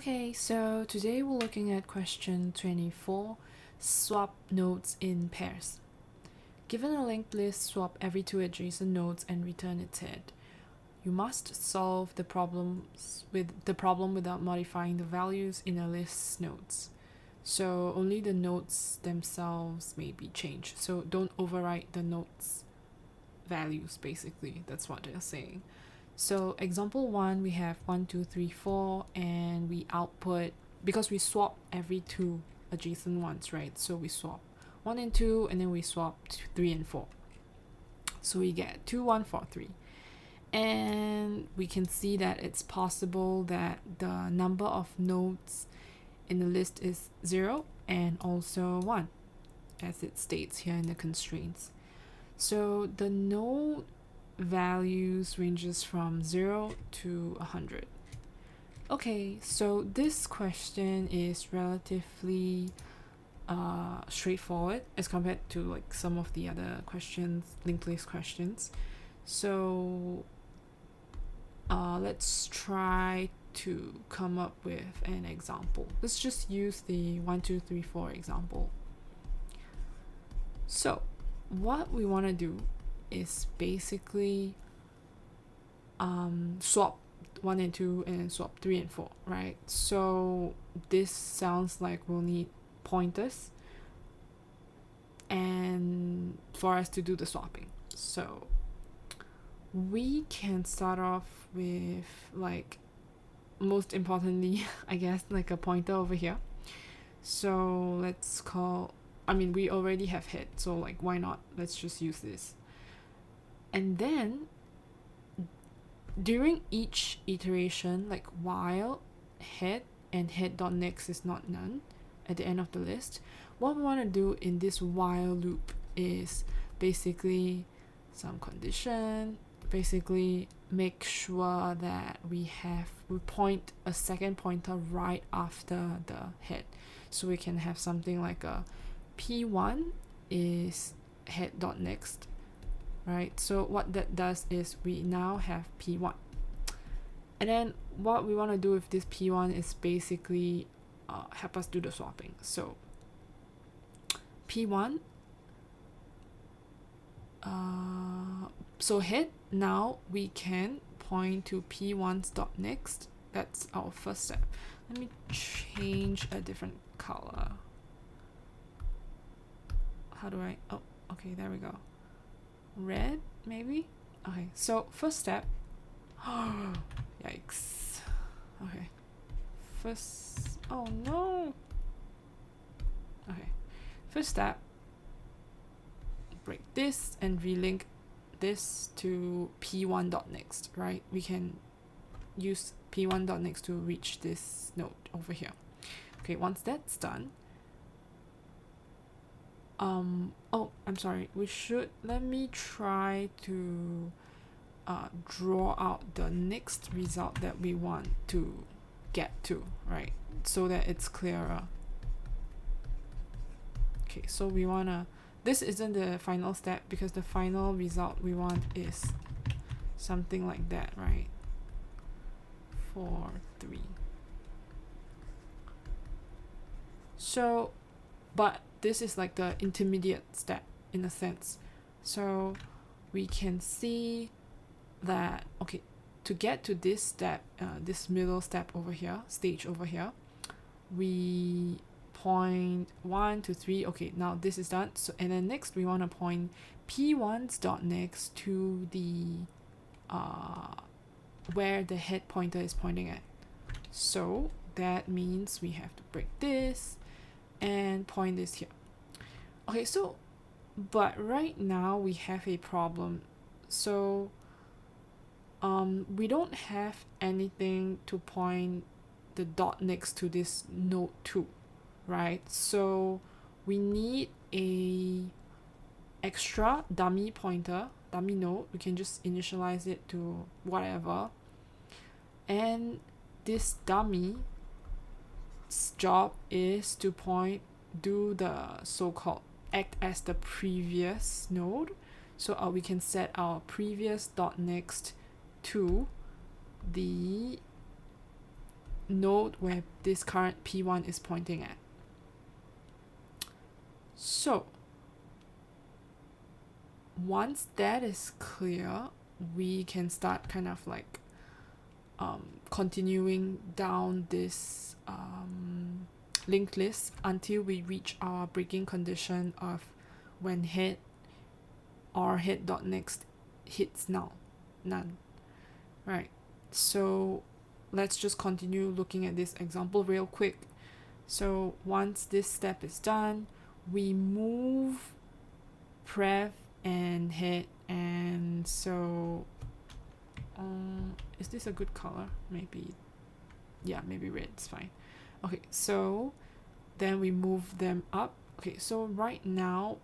Okay, so today we're looking at question 24, swap nodes in pairs. Given a linked list, swap every two adjacent nodes and return its head. You must solve the problem without modifying the values in a list's nodes. So only the nodes themselves may be changed. So don't overwrite the nodes values, basically. That's what they're saying. So example 1, we have 1, 2, 3, 4, and we output, because we swap every two adjacent ones, right? So we swap 1 and 2, and then we swap 3 and 4. So we get 2, 1, 4, 3. And we can see that it's possible that the number of nodes in the list is 0 and also 1, as it states here in the constraints. So the node values ranges from 0 to 100. Okay, so this question is relatively straightforward as compared to like some of the other questions, linked list questions. So let's try to come up with an example. Let's just use the 1, 2, 3, 4 example. So what we want to do is basically swap 1 and 2 and then swap 3 and 4, right? So this sounds like we'll need pointers and for us to do the swapping. So we can start off with, like, most importantly, I guess, like a pointer over here. So let's call, we already have head, so like why not? Let's just use this. And then during each iteration, like while head and head.next is not none at the end of the list, what we want to do in this while loop is basically some condition, basically make sure that we point a second pointer right after the head, so we can have something like a p1 is head.next, right? So what that does is we now have p1, and then what we want to do with this p1 is basically help us do the swapping. So p1, so head, now we can point to p1's dot next. That's our first step. Let me change a different color. How do I, oh, okay, there we go. Red, maybe? Okay, so first step. Yikes. Okay. Oh no. Okay. First step, break this and relink this to p1.next, right? We can use p1.next to reach this node over here. Okay, once that's done, I'm sorry, let me try to draw out the next result that we want to get to, right? So that it's clearer. Okay, so we wanna, this isn't the final step because the final result we want is something like that, right? 4, 3. So, but this is like the intermediate step in a sense. So we can see that, okay, to get to this step, this middle step over here, stage over here, we point 1 to 3. Okay, now this is done. So, and then next we want to point p1's dot next to the where the head pointer is pointing at. So that means we have to break this and point this here. Okay, so but right now we have a problem. So we don't have anything to point the dot next to this node 2, right? So we need a extra dummy pointer, dummy node. We can just initialize it to whatever, and this dummy's job is to do the so-called act as the previous node. So we can set our previous dot next to the node where this current P1 is pointing at. So once that is clear, we can start kind of like continuing down this linked list until we reach our breaking condition of when head or head.next hits null, none. Right, so let's just continue looking at this example real quick. So once this step is done, we move pref and head, and so is this a good color? Maybe, yeah, maybe red is fine. Okay, so then we move them up. Okay, so right now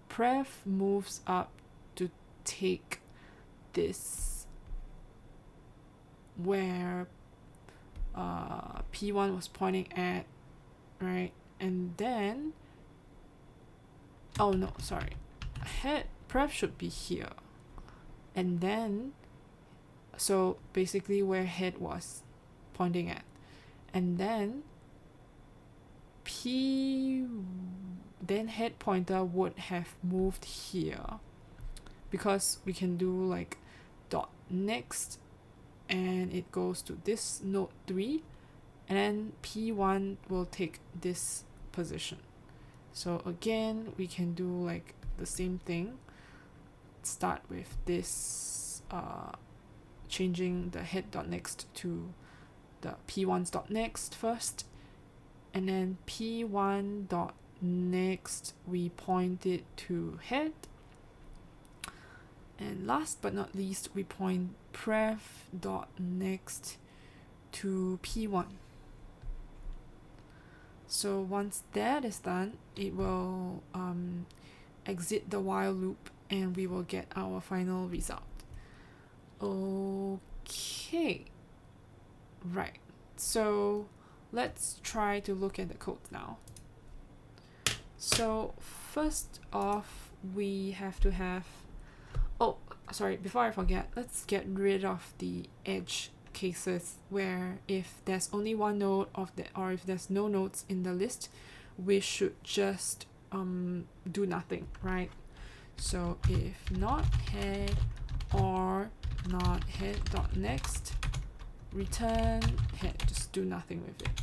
pref moves up to take this where P1 was pointing at, right? And then, oh no, sorry, head pref should be here, and then so basically where head was pointing at, and then then head pointer would have moved here, because we can do like dot next and it goes to this node 3, and then P1 will take this position. So again, we can do like the same thing. Start with this changing the head.next to the P1's dot next first, and then P1 dot next we point it to head, and last but not least we point pref dot next to P1. So once that is done, it will exit the while loop and we will get our final result. Okay, right, so let's try to look at the code now. So first off, we have to have, oh sorry, before I forget, let's get rid of the edge cases where if there's only one node of the, or if there's no nodes in the list, we should just do nothing, right? So if not head or not head dot next, return head, just do nothing with it.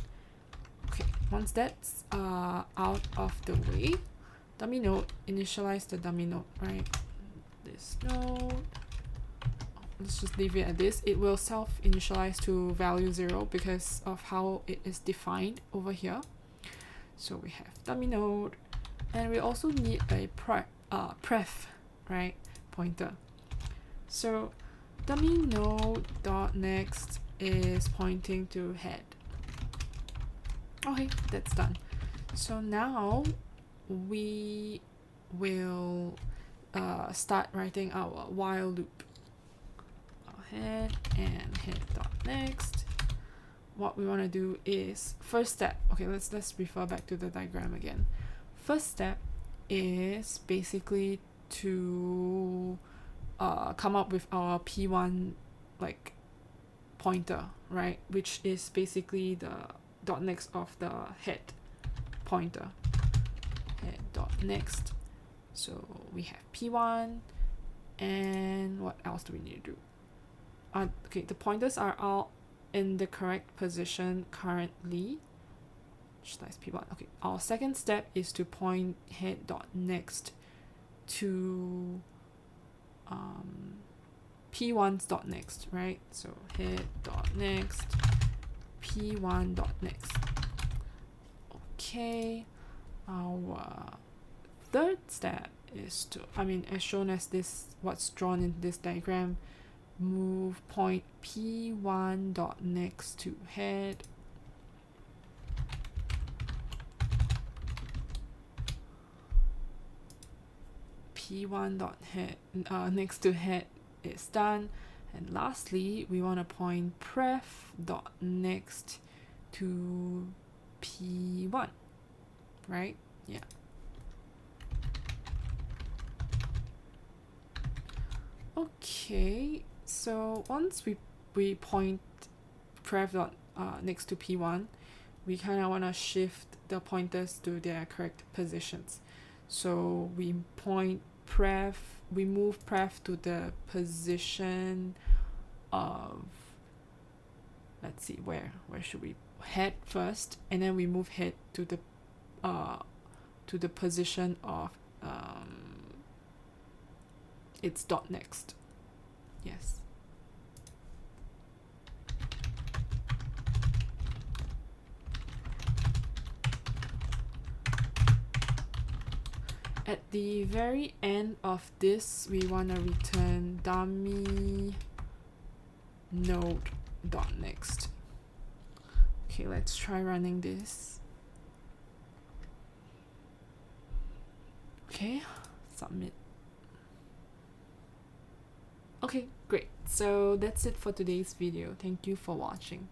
Okay, once that's out of the way, dummy node, initialize the dummy node, right? This node, let's just leave it at this. It will self-initialize to value 0 because of how it is defined over here. So we have dummy node, and we also need a pref, right, pointer. So dummy node dot next is pointing to head. Okay, that's done. So now we will start writing our while loop. Head and head dot next. What we want to do is, first step, okay, let's refer back to the diagram again. First step is basically to come up with our P1 like pointer, right, which is basically the dot next of the head pointer, head dot next. So we have P1, and what else do we need to do? Okay, the pointers are all in the correct position currently. Initialize P1. Okay, our second step is to point head dot next to P1's dot next, right? So head dot next, P1 dot next. Okay, our third step is to, as shown as this, what's drawn in this diagram, move point P1 dot next to head, P1 dot head next to head is done, and lastly we want to point pref dot next to P1, right? Yeah. Okay, so once we point pref dot next to p1, we kind of want to shift the pointers to their correct positions. So we move pref to the position of, let's see, where should we head first, and then we move head to the position of its dot next. Yes. At the very end of this, we want to return dummy node dot next. Okay, let's try running this. Okay, submit. Okay, great. So that's it for today's video. Thank you for watching.